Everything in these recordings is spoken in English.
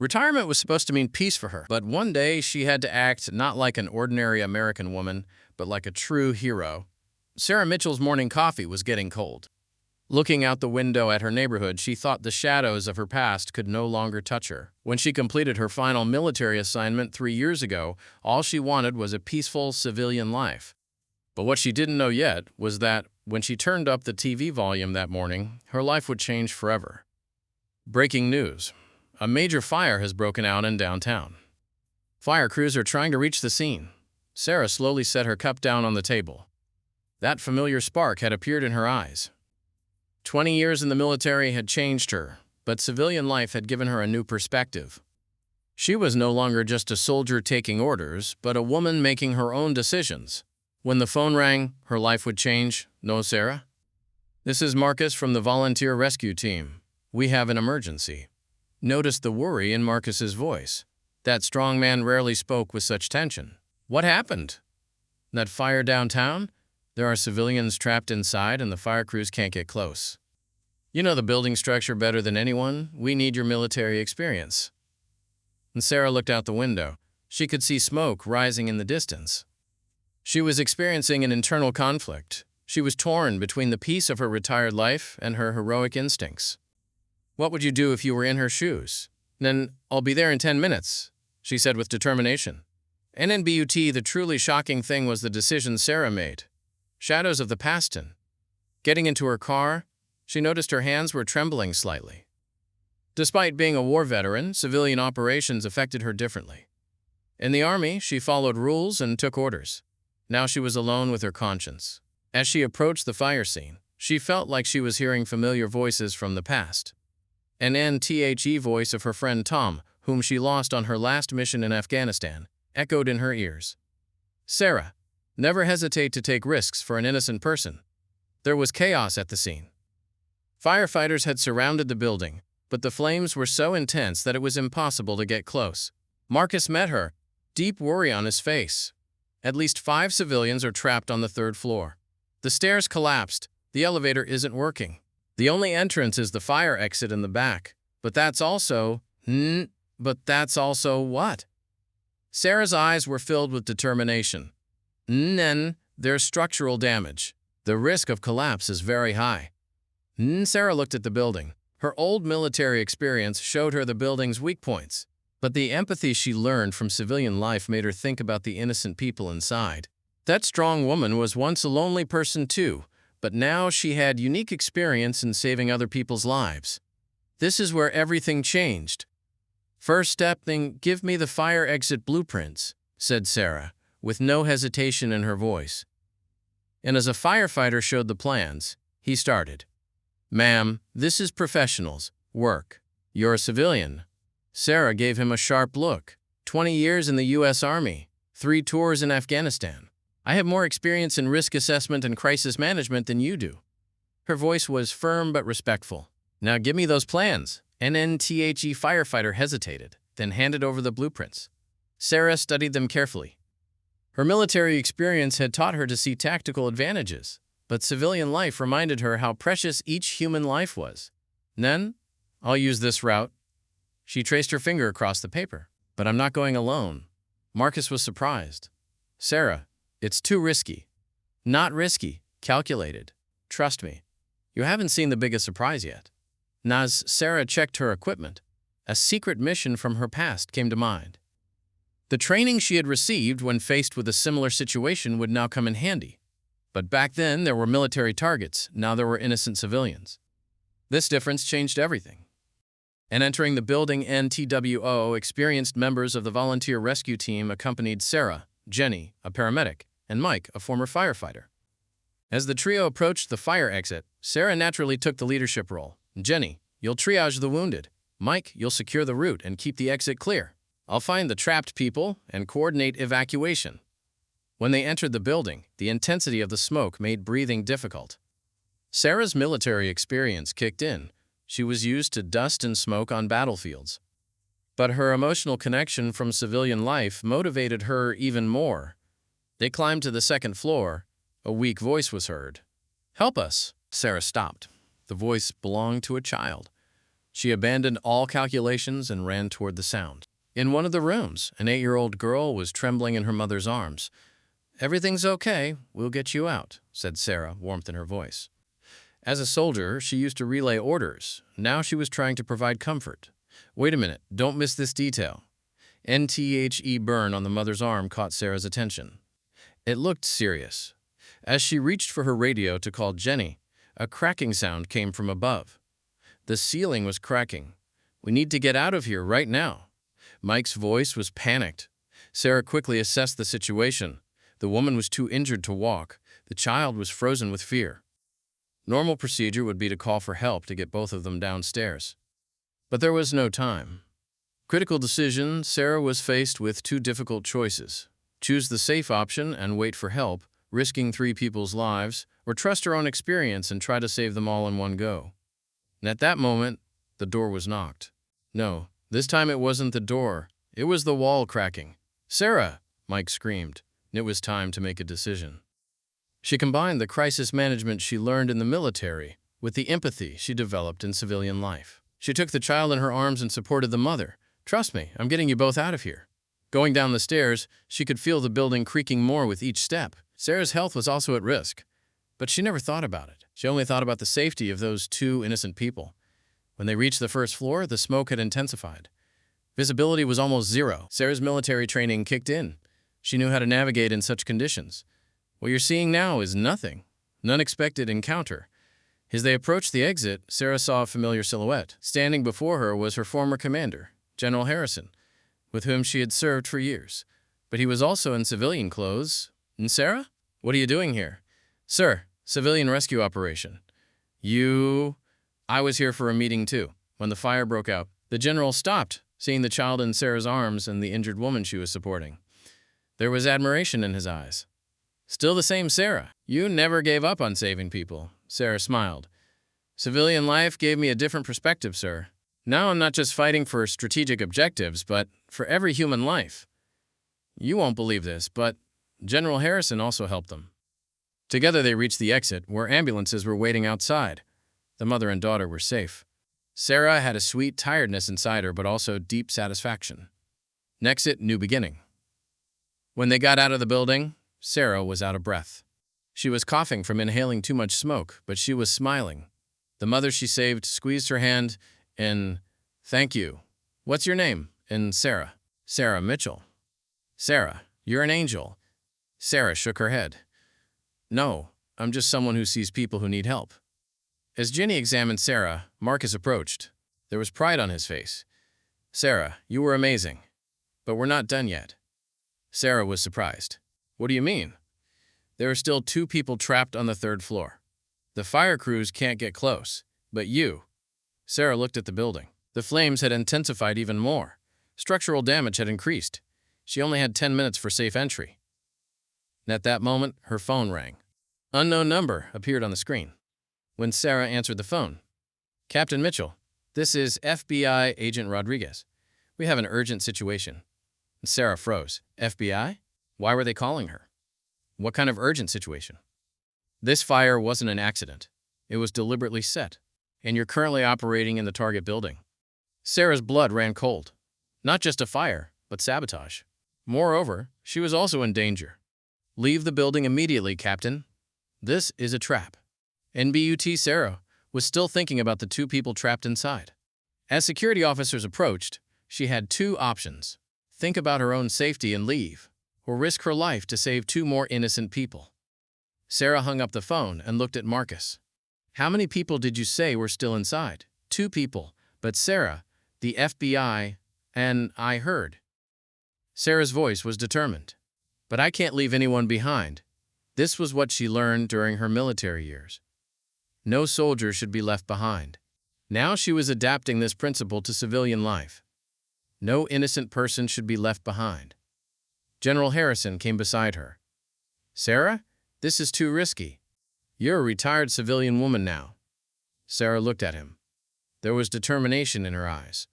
Retirement was supposed to mean peace for her, but one day she had to act not like an ordinary American woman, but like a true hero. Sarah Mitchell's morning coffee was getting cold. Looking out the window at her neighborhood, she thought the shadows of her past could no longer touch her. When she completed her final military assignment 3 years ago, all she wanted was a peaceful civilian life. But what she didn't know yet was that when she turned up the TV volume that morning, her life would change forever. Breaking news. A major fire has broken out in downtown. Fire crews are trying to reach the scene. Sarah slowly set her cup down on the table. That familiar spark had appeared in her eyes. 20 years in the military had changed her, but civilian life had given her a new perspective. She was no longer just a soldier taking orders, but a woman making her own decisions. When the phone rang, her life would change, no, Sarah? This is Marcus from the Volunteer Rescue Team. We have an emergency. Notice the worry in Marcus's voice. That strong man rarely spoke with such tension. What happened? That fire downtown? There are civilians trapped inside and the fire crews can't get close. You know the building structure better than anyone. We need your military experience. And Sarah looked out the window. She could see smoke rising in the distance. She was experiencing an internal conflict. She was torn between the peace of her retired life and her heroic instincts. What would you do if you were in her shoes? Then, I'll be there in 10 minutes, she said with determination. And in BUT, the truly shocking thing was the decision Sarah made. Shadows of the past. Getting into her car, she noticed her hands were trembling slightly. Despite being a war veteran, civilian operations affected her differently. In the Army, she followed rules and took orders. Now she was alone with her conscience. As she approached the fire scene, she felt like she was hearing familiar voices from the past. An NTHE voice of her friend Tom, whom she lost on her last mission in Afghanistan, echoed in her ears. Sarah, never hesitate to take risks for an innocent person. There was chaos at the scene. Firefighters had surrounded the building, but the flames were so intense that it was impossible to get close. Marcus met her, deep worry on his face. At least 5 civilians are trapped on the 3rd floor. The stairs collapsed. The elevator isn't working. The only entrance is the fire exit in the back. But that's also what? Sarah's eyes were filled with determination. Then there's structural damage. The risk of collapse is very high. Sarah looked at the building. Her old military experience showed her the building's weak points. But the empathy she learned from civilian life made her think about the innocent people inside. That strong woman was once a lonely person too, but now she had unique experience in saving other people's lives. This is where everything changed. First step, then give me the fire exit blueprints, said Sarah, with no hesitation in her voice. And as a firefighter showed the plans, he started. Ma'am, this is professionals' work. You're a civilian. Sarah gave him a sharp look. 20 years in the U.S. Army, 3 tours in Afghanistan. I have more experience in risk assessment and crisis management than you do. Her voice was firm but respectful. Now give me those plans. An NTHE firefighter hesitated, then handed over the blueprints. Sarah studied them carefully. Her military experience had taught her to see tactical advantages, but civilian life reminded her how precious each human life was. Then, I'll use this route. She traced her finger across the paper. But I'm not going alone. Marcus was surprised. Sarah, it's too risky. Not risky, calculated. Trust me. You haven't seen the biggest surprise yet. As Sarah checked her equipment, a secret mission from her past came to mind. The training she had received when faced with a similar situation would now come in handy. But back then, there were military targets. Now there were innocent civilians. This difference changed everything. And entering the building, NTWO, experienced members of the volunteer rescue team accompanied Sarah, Jenny, a paramedic, and Mike, a former firefighter. As the trio approached the fire exit, Sarah naturally took the leadership role. Jenny, you'll triage the wounded. Mike, you'll secure the route and keep the exit clear. I'll find the trapped people and coordinate evacuation. When they entered the building, the intensity of the smoke made breathing difficult. Sarah's military experience kicked in. She was used to dust and smoke on battlefields. But her emotional connection from civilian life motivated her even more. They climbed to the 2nd floor. A weak voice was heard. Help us. Sarah stopped. The voice belonged to a child. She abandoned all calculations and ran toward the sound. In one of the rooms, an 8-year-old girl was trembling in her mother's arms. "Everything's okay. We'll get you out," said Sarah, warmth in her voice. As a soldier, she used to relay orders. Now she was trying to provide comfort. Wait a minute, don't miss this detail. NTHE burn on the mother's arm caught Sarah's attention. It looked serious. As she reached for her radio to call Jenny, a cracking sound came from above. The ceiling was cracking. "We need to get out of here right now." Mike's voice was panicked. Sarah quickly assessed the situation. The woman was too injured to walk. The child was frozen with fear. Normal procedure would be to call for help to get both of them downstairs. But there was no time. Critical decision, Sarah was faced with two difficult choices. Choose the safe option and wait for help, risking 3 people's lives, or trust her own experience and try to save them all in one go. And at that moment, the door was knocked. No, this time it wasn't the door. It was the wall cracking. "Sarah!" Mike screamed. It was time to make a decision. She combined the crisis management she learned in the military with the empathy she developed in civilian life. She took the child in her arms and supported the mother. "Trust me, I'm getting you both out of here." Going down the stairs, she could feel the building creaking more with each step. Sarah's health was also at risk, but she never thought about it. She only thought about the safety of those 2 innocent people. When they reached the first floor, the smoke had intensified. Visibility was almost zero. Sarah's military training kicked in. She knew how to navigate in such conditions. What you're seeing now is nothing, an unexpected encounter. As they approached the exit, Sarah saw a familiar silhouette. Standing before her was her former commander, General Harrison, with whom she had served for years. But he was also in civilian clothes. "And Sarah? What are you doing here?" "Sir, civilian rescue operation." I was here for a meeting too." When the fire broke out, the general stopped, seeing the child in Sarah's arms and the injured woman she was supporting. There was admiration in his eyes. "Still the same Sarah. You never gave up on saving people." Sarah smiled. "Civilian life gave me a different perspective, sir. Now I'm not just fighting for strategic objectives, but for every human life. You won't believe this, but General Harrison also helped them." Together they reached the exit, where ambulances were waiting outside. The mother and daughter were safe. Sarah had a sweet tiredness inside her, but also deep satisfaction. Next, new beginning. When they got out of the building, Sarah was out of breath. She was coughing from inhaling too much smoke, but she was smiling. The mother she saved squeezed her hand and, "Thank you. What's your name?" "And Sarah." "Sarah Mitchell." "Sarah, you're an angel." Sarah shook her head. "No, I'm just someone who sees people who need help." As Jenny examined Sarah, Marcus approached. There was pride on his face. "Sarah, you were amazing. But we're not done yet." Sarah was surprised. "What do you mean?" "There are still 2 people trapped on the 3rd floor. The fire crews can't get close, but you." Sarah looked at the building. The flames had intensified even more. Structural damage had increased. She only had 10 minutes for safe entry. And at that moment, her phone rang. Unknown number appeared on the screen. When Sarah answered the phone, "Captain Mitchell, this is FBI Agent Rodriguez. We have an urgent situation." Sarah froze. "FBI? Why were they calling her? What kind of urgent situation?" "This fire wasn't an accident. It was deliberately set, and you're currently operating in the target building." Sarah's blood ran cold. Not just a fire, but sabotage. Moreover, she was also in danger. "Leave the building immediately, Captain. This is a trap." NBUT Sarah was still thinking about the 2 people trapped inside. As security officers approached, she had 2 options: think about her own safety and leave, or risk her life to save 2 more innocent people. Sarah hung up the phone and looked at Marcus. "How many people did you say were still inside?" 2 people, but Sarah, the FBI, and I heard." Sarah's voice was determined. "But I can't leave anyone behind." This was what she learned during her military years. No soldier should be left behind. Now she was adapting this principle to civilian life. No innocent person should be left behind. General Harrison came beside her. "Sarah, this is too risky. You're a retired civilian woman now." Sarah looked at him. There was determination in her eyes.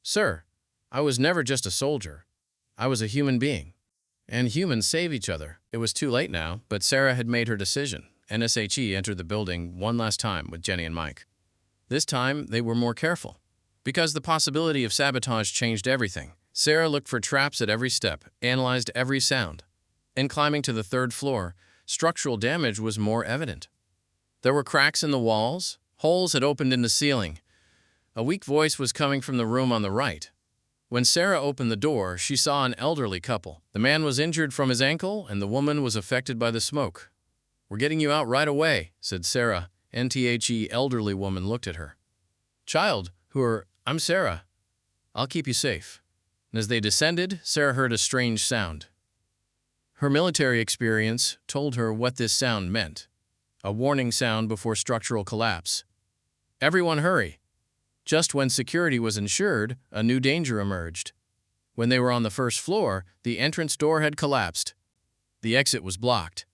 "Sir, I was never just a soldier. I was a human being. And humans save each other." It was too late now, but Sarah had made her decision. NSHE entered the building one last time with Jenny and Mike. This time, they were more careful. because the possibility of sabotage changed everything. Sarah looked for traps at every step, analyzed every sound. And climbing to the third floor, structural damage was more evident. There were cracks in the walls, holes had opened in the ceiling. A weak voice was coming from the room on the right. When Sarah opened the door, she saw an elderly couple. The man was injured from his ankle, and the woman was affected by the smoke. "We're getting you out right away," said Sarah. The elderly woman looked at her. "Child, I'm Sarah. I'll keep you safe." And as they descended, Sarah heard a strange sound. Her military experience told her what this sound meant. A warning sound before structural collapse. "Everyone hurry." Just when security was ensured, a new danger emerged. When they were on the first floor, the entrance door had collapsed. The exit was blocked.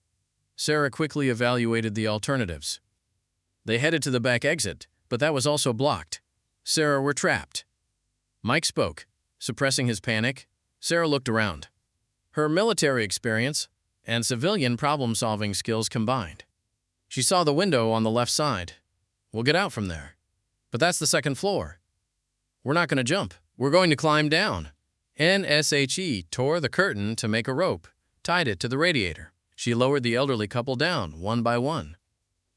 Sarah quickly evaluated the alternatives. They headed to the back exit, but that was also blocked. Sarah were trapped. Mike spoke, suppressing his panic. Sarah looked around. Her military experience and civilian problem-solving skills combined. She saw the window on the left side. "We'll get out from there." "But that's the second floor." "We're not going to jump. We're going to climb down." NSHE tore the curtain to make a rope, tied it to the radiator. She lowered the elderly couple down, one by one.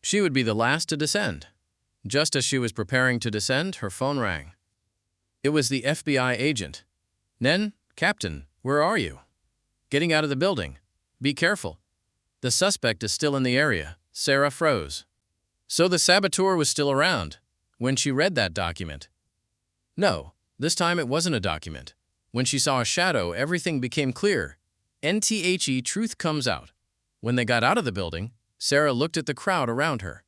She would be the last to descend. Just as she was preparing to descend, her phone rang. It was the FBI agent. "Nen, Captain, where are you?" "Getting out of the building. Be careful. The suspect is still in the area." Sarah froze. So the saboteur was still around. When she read that document. No, this time it wasn't a document. When she saw a shadow, everything became clear. Truth comes out. When they got out of the building, Sarah looked at the crowd around her.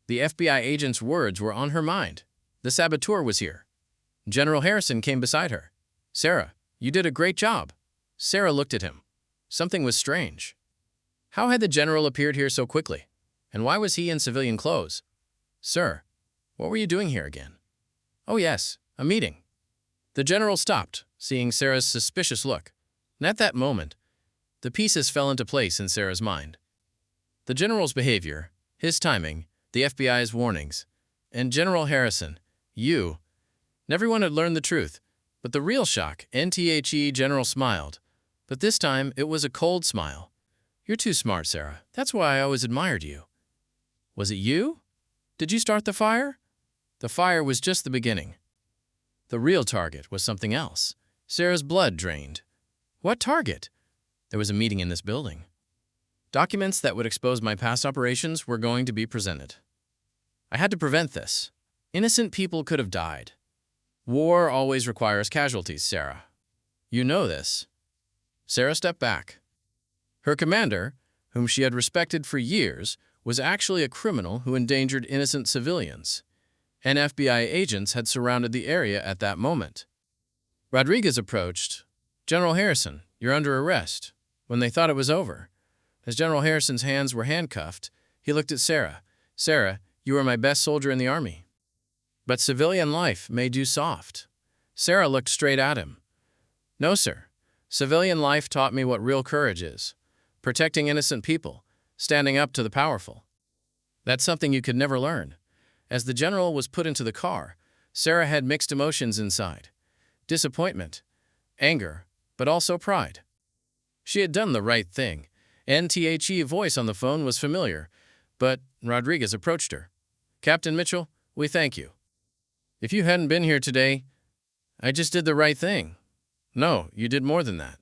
The FBI agent's words were on her mind. The saboteur was here. General Harrison came beside her. "Sarah, you did a great job." Sarah looked at him. Something was strange. How had the general appeared here so quickly? And why was he in civilian clothes? "Sir, what were you doing here again?" "Oh yes, a meeting." The general stopped, seeing Sarah's suspicious look. And at that moment, the pieces fell into place in Sarah's mind. The general's behavior, his timing, the FBI's warnings, and General Harrison, and everyone had learned the truth. But the real shock, General smiled. But this time, it was a cold smile. "You're too smart, Sarah. That's why I always admired you." "Was it you? Did you start the fire?" The fire was just the beginning. The real target was something else. Sarah's blood drained. What target? There was a meeting in this building. Documents that would expose my past operations were going to be presented. I had to prevent this. Innocent people could have died. War always requires casualties, Sarah. You know this. Sarah stepped back. Her commander, whom she had respected for years, was actually a criminal who endangered innocent civilians. And FBI agents had surrounded the area at that moment. Rodriguez approached. "General Harrison, you're under arrest." When they thought it was over, as General Harrison's hands were handcuffed, he looked at Sarah. "Sarah, you are my best soldier in the army. But civilian life made you soft." Sarah looked straight at him. "No, sir. Civilian life taught me what real courage is. Protecting innocent people, standing up to the powerful. That's something you could never learn." As the general was put into the car, Sarah had mixed emotions inside. Disappointment, anger, but also pride. She had done the right thing. NTHE voice on the phone was familiar, but Rodriguez approached her. "Captain Mitchell, we thank you. If you hadn't been here today, I just did the right thing." "No, you did more than that.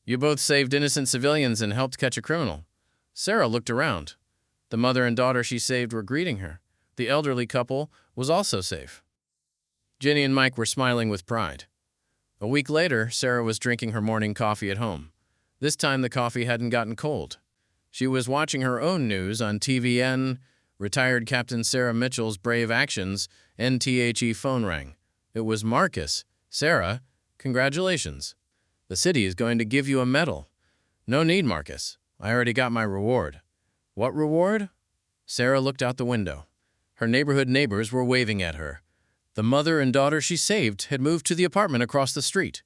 You both saved innocent civilians and helped catch a criminal." Sarah looked around. The mother and daughter she saved were greeting her. The elderly couple was also safe. Jenny and Mike were smiling with pride. A week later, Sarah was drinking her morning coffee at home. This time the coffee hadn't gotten cold. She was watching her own news on TVN. Retired Captain Sarah Mitchell's brave actions. NTHE phone rang. It was Marcus. "Sarah, congratulations. The city is going to give you a medal." "No need, Marcus. I already got my reward." "What reward?" Sarah looked out the window. Her neighborhood neighbors were waving at her. The mother and daughter she saved had moved to the apartment across the street.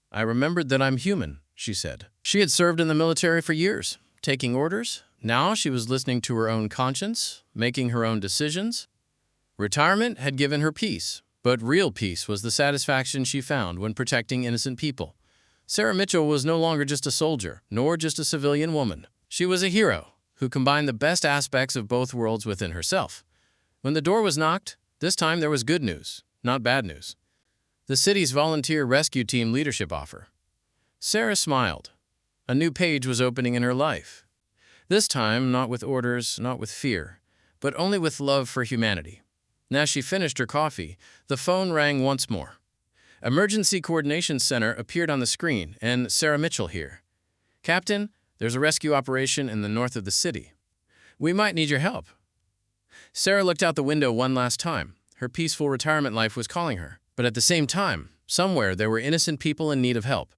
"I remembered that I'm human," she said. She had served in the military for years, taking orders. Now she was listening to her own conscience, making her own decisions. Retirement had given her peace. But real peace was the satisfaction she found when protecting innocent people. Sarah Mitchell was no longer just a soldier, nor just a civilian woman. She was a hero who combined the best aspects of both worlds within herself. When the door was knocked, this time there was good news, not bad news. The city's volunteer rescue team leadership offer. Sarah smiled. A new page was opening in her life. This time, not with orders, not with fear, but only with love for humanity. And as she finished her coffee, the phone rang once more. Emergency Coordination Center appeared on the screen, and Sarah Mitchell here. Captain, there's a rescue operation in the north of the city. We might need your help. Sarah looked out the window one last time. Her peaceful retirement life was calling her. But at the same time, somewhere there were innocent people in need of help.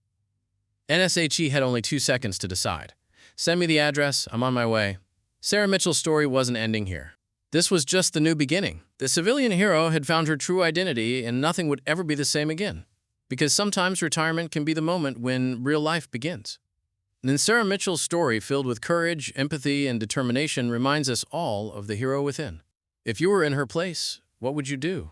NSHE had only 2 seconds to decide. Send me the address, I'm on my way. Sarah Mitchell's story wasn't ending here. This was just the new beginning. The civilian hero had found her true identity, and nothing would ever be the same again. Because sometimes retirement can be the moment when real life begins. And Sarah Mitchell's story, filled with courage, empathy, and determination, reminds us all of the hero within. If you were in her place, what would you do?